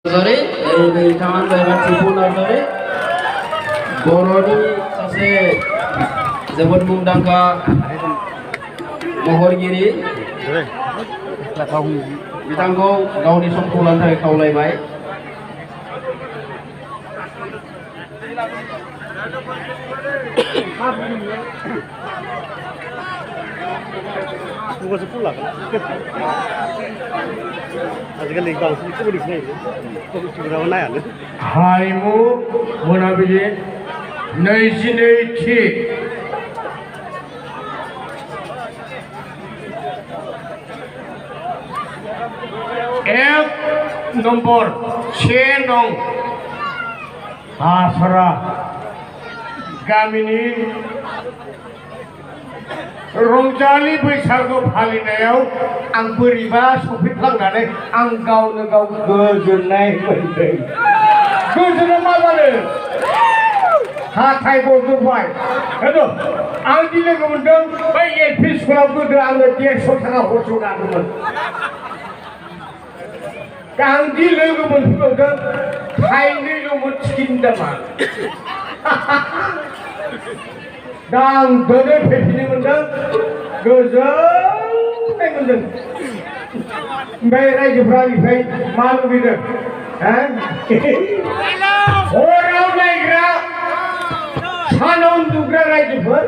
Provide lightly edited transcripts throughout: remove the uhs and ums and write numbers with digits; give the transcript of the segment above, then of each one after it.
Sorry, tangan saya cipu Sorry. Boroni सासे जोबोद मुंदांखा महरगिरि बिथांखौ गावनि समखौ लानो थाखाय खावलायबाय। आजिखालि बांसिन कमेडि सिनायो नायानो हारिमु मोनाबिलि 22थि एक नम्बर 1 नं हासरा गामिनि रंजालि बैसागु फालिनायाव आं बोरैबा सफैफ्लांनानै आं गावनो गाव गोजोननाय मोनदों। गोजोननाय मा जादों? हाथाय गजोबबाय। आं दि लोगो मोनदों बै एलपि स्कुलाव गोदो आङो 150 थाखा हरसेयाव नाङोमोन। आं दि लोगो मोनफिनबावदों थाइनैल'मोन टिकेटनि दामा। दा आं दिनै फैफिननो मोनदों गोजोननाय मोनदों। ओमफ्राय रायजोफ्रा आंनिफ्राय मा लुबैदों? हराव नायग्रा सानाव उन्दुग्रा रायजोफोर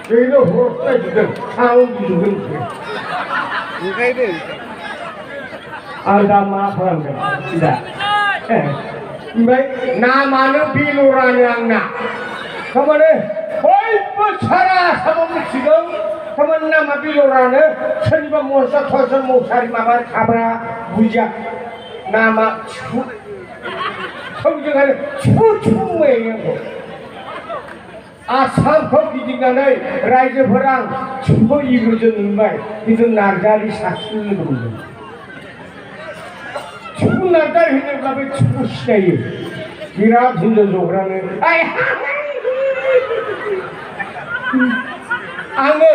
बेनो हर नायजोबदों सानाव उन्दुगोन ओंखायनो आं दा मा खालामदों दा ओमफ्राय नामानो बेलरानो आंना थारमाने बयबो सारा आसामाव मिथिगौ थारमाने नामा बेलरानो सोरनिबा मस्ला थस्ला मसारि माबा खाब्रा बुजिया नामा थोंजोंहाय थुथुमैयो आसामखौ गिदिंनानै रायजोफोरा थुखौ इगुरजों नुबाय खिन्थु नार्जारि सासेल लोगो मोनदों। थुखु नार्जारि होनोब्ला बे थुखु सिनायो बिराद हिन्जाव जग्रानो आङो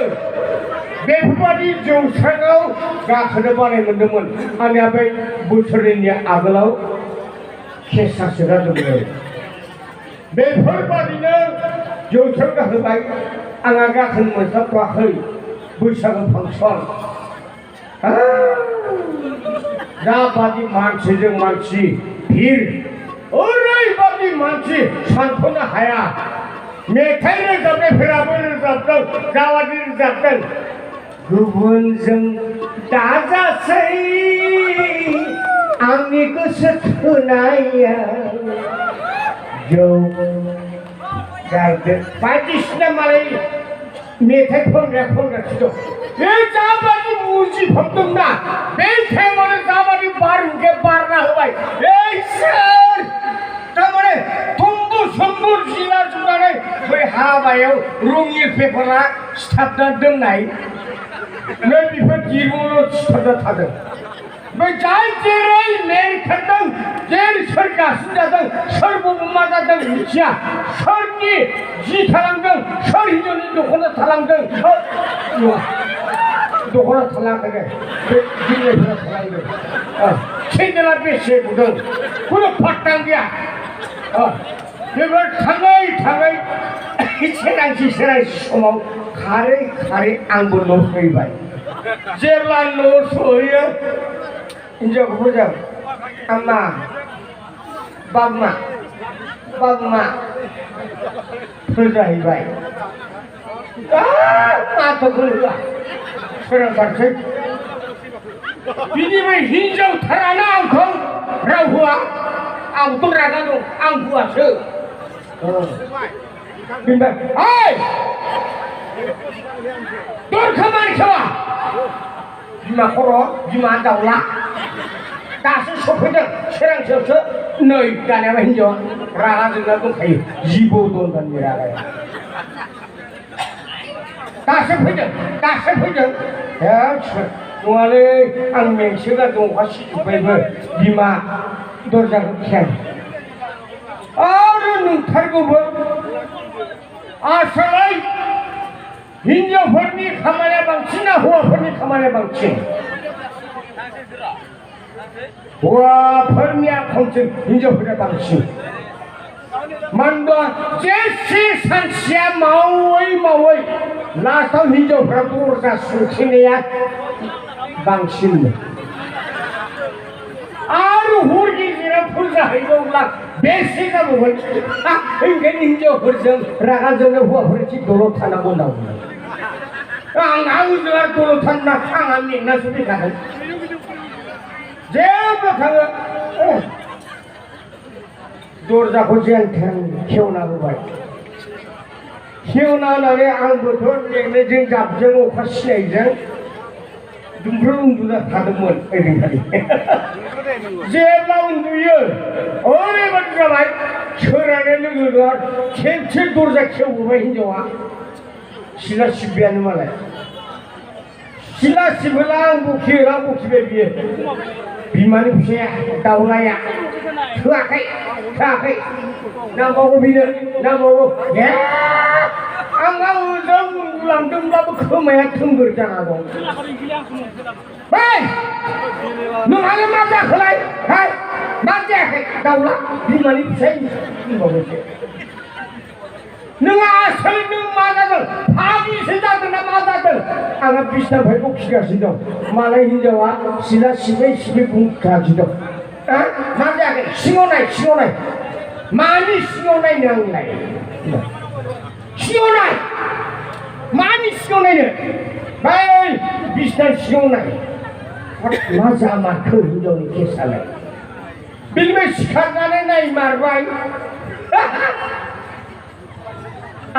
बेफोरबादि जौस्राङाव गाखोनो बानाय मोनदोंमोन। आंनिया बे बोसोरनैनि आगोलाव केसासो जादोंमोन। बेफोरबादिनो जौस्रां गाखोबाय आंहा गाखोनो मोनस्लाबथ'वाखै बैसागु फांसन दाबादि मानसिजों मानसि भिर ओरैबादि मानसि सानख'नो हाया। मेथाइ रोजाबनायफोराबो रोजाबदों जाबादि रोजाबदों गुबुनजों दाजासै आंनि गोसो थोनाया जौ गारदो बायदिसिना मालाय मेथाइ खनगासिनो दं। बे जाबादि मुजिफबदोंना बे टाइमावनो जाबादि बारहुंखाया बारना होबाय सोर थारमाने थुम्बु सम्बु जिला जुनानै बै हाबायाव रङिल पेपारा सिथाबना दोननाय नै बेफोर दिरुंल' सिथाबना थादों। बै जाय जेरै मेरखादों जेरै सोर गासिन जादों सोर बबेमा जादों मिथिया सोरनि जि थालांदों सोर हिन्जावनि दख'ना थालांदों दख'ना थालांदों बे जिल्लाफोरा थालांदों सेन्देला बेसे गुदुं खुनु फात्ता गैया। बेफोर थाङै थाङै सेरांसि समाव खारै खारै आंबो न' फैबाय। जेब्ला न' सहैयो हिन्जावखौबो जों आम्मा बाबुमा बाबुमा जाहैबाय माथोखौ होआ सोरांथारसै बिनिफ्राय हिन्जावथारानो आंखौ राव होआ आंथ' रागा दं आं होआसो बेनिफ्राय दर खामानि खामा बिमा खर' बिमा दाउला दासो सफैदों सोरांसेयावसो नै दानियाबा हिन्जावा रागा जोंना दंखायो जिबौ दं दानि रागाया दासो फैदों नङालै आं मेंसोगारदों अखा सिजोब्बायबो बिमा दरजाखौ खें आरो नंथारगौबो आसलै हिन्जावफोरनि खामानिया बांसिन ना हौवाफोरनि खामानिया बांसिन हौवाफोरनिया खमसिन हिनजावफोरा बांसिन मानोना जेसे सानसेया मावै मावै लास्टआव हिनजावफ्रा दरजा सुथेनाया बांसिन आरो हर गेजेराव फुजा हैबावब्ला बेसे जाबावगोन ओंखायनो हिनजावफोरजों रागा जोंनो हौवाफोरा एसे दलद थानांगौ होनना बुङो आंहा ओजों आरो दलद थाना आंहा मेंनासो फैखागोन जेबो थाङो दरजाखौ जेनथेन खेवना होबाय खेवना होनानै आंबोथ' मेंनायजों जाबजों अखा सिनायजों दुमफ्रोम उन्दुना थादोंमोन ओइदिनखालि जेब्ला उन्दुयो ओरैबादि जाबाय सोरांनाय लोगो लोगो खेबसे दरजा खेवबोबाय हिनजावा सिला सिबियानो मालाय सिला सिबोला आं बखियो आं बखिबाय बियो बिमानि फिसाया दाउलाया थोआखै थोआखै नांबावगौ बिनो नांबावगौ आंहा ओजों उन्दुलांदोंब्लाबो खोमाया थोंगोर जाना दं नोंहालाय मा जाखोलाय मा जायाखै दाउला बिमानि फिसाय बुंबावबायसो नोंहा आसोल नों मा जादों फाग्लिसो जादों ना मा जादों आंहा बिसनानिफ्राय बखिगासिनो दं मालाय हिनजावा सिला सिबै सिबै बुंगासिनो दं मा जायाखै सिङाव नाय मानि सिङाव नायनो आंलाय सिङाव नाय मानि सिङाव नायनो बै बिसनानि सिङाव नाय मा जामारखो हिनजावनि केसालाय बिनिफ्राय सिखारनानै नायमारबाय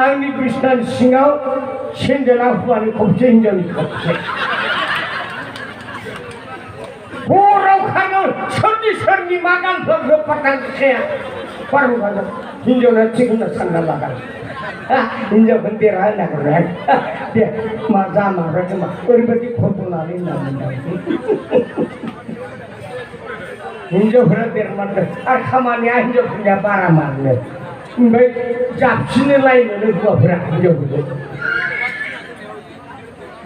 आंनि बिसनानि सिङाव सेन्देला हौवानि खबसे हिनजावनि खबसे हराव खानो सोरनि मा गानफ्रोमबो पातांखाया बारहुंखाजों हिनजावना थिग होनना सानना लागा हिनजावखौनो देरहा होननांगौ दे मा जामारबाय खोमा ओरैबायदि खथ'नानै होननानै हिनजावफोरा देरमारदों आरो खामानिया हिनजावफोरनिया बारा मारनो ओमफ्राय जाबसिनो लायनो हौवाफोरा हिनजावफोरखौ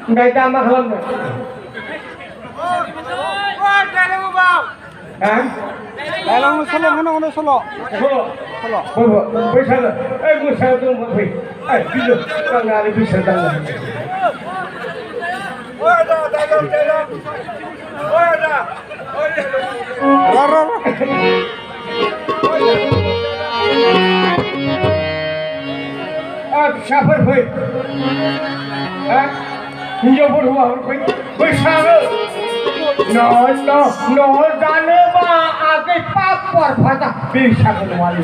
ओमफ्राय दा मा खालामनो बैसागो बैसागो दं फै बिलो दांनानै बैसागो दांनानै फिसाफोर फै हिनजावफोर हौवाफोर फै बैसागो न' जानोबा आगै पापर फाजा बैसागो नङालै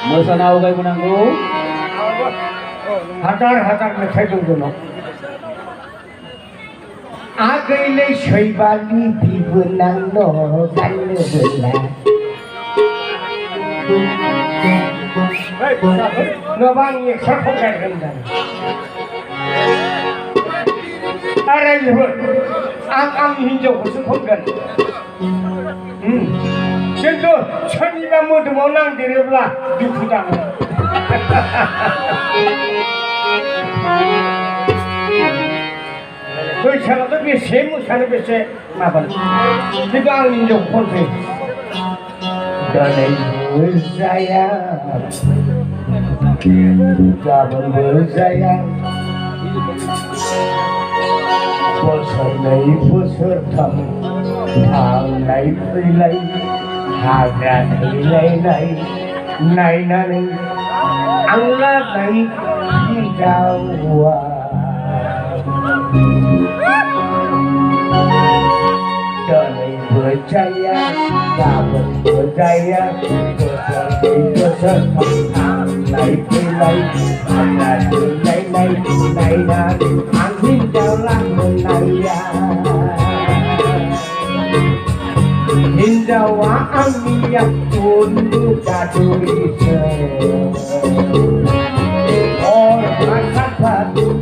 मोसाना आवगायबोनांगौ हाजार मेथाइ दं जोंनाव आगैलै सैबालि बिबोनां न' गाननोबोला नङाबा आं एक्सट्रा खनगारगोन आरो आंनि हिनजावखौसो खनगोन खिन्थु सोरनिबा मोदोमाव नांदेरोब्ला दुखु नाङो बैसागोआथ' बेसे मोसानो बेसे माबानो खिन्थु आंनि हिनजावखौ खनसै दिनैबो जाया गाबोनबो जाया बोसोरनै बोसोरथाम थांनाय फैलाय हाग्रा थैलायनाय नायनानै आंलानाय हिनजावा दिनैबो जाया गाबोनबो जाया बोसोरनै बोसोरथाम थांनाय फैलाय हाग्रा थैलायनाय नायनानै आं हिनजावला मोननाया हिनजावा आंनिया उन्दुगादुरिसो हर साफा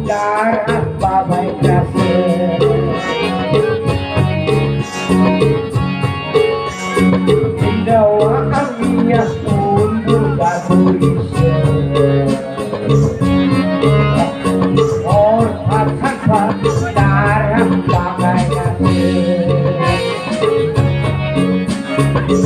दारा बाबायग्रासो हिनजावा आंनिया उन्दुगादुरिसो हर साफा दारा बाबायग्रासो Hãy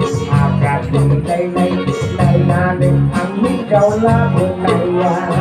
subscribe cho kênh Ghiền Mì Gõ để không bỏ lỡ những video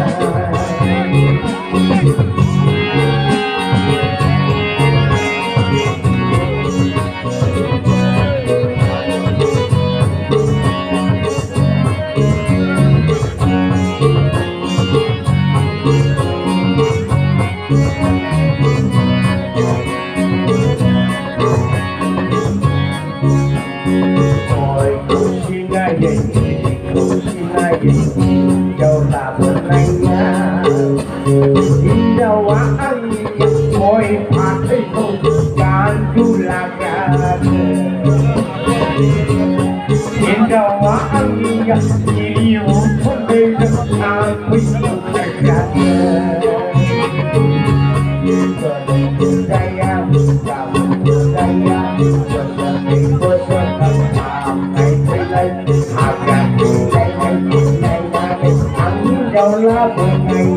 hấp dẫn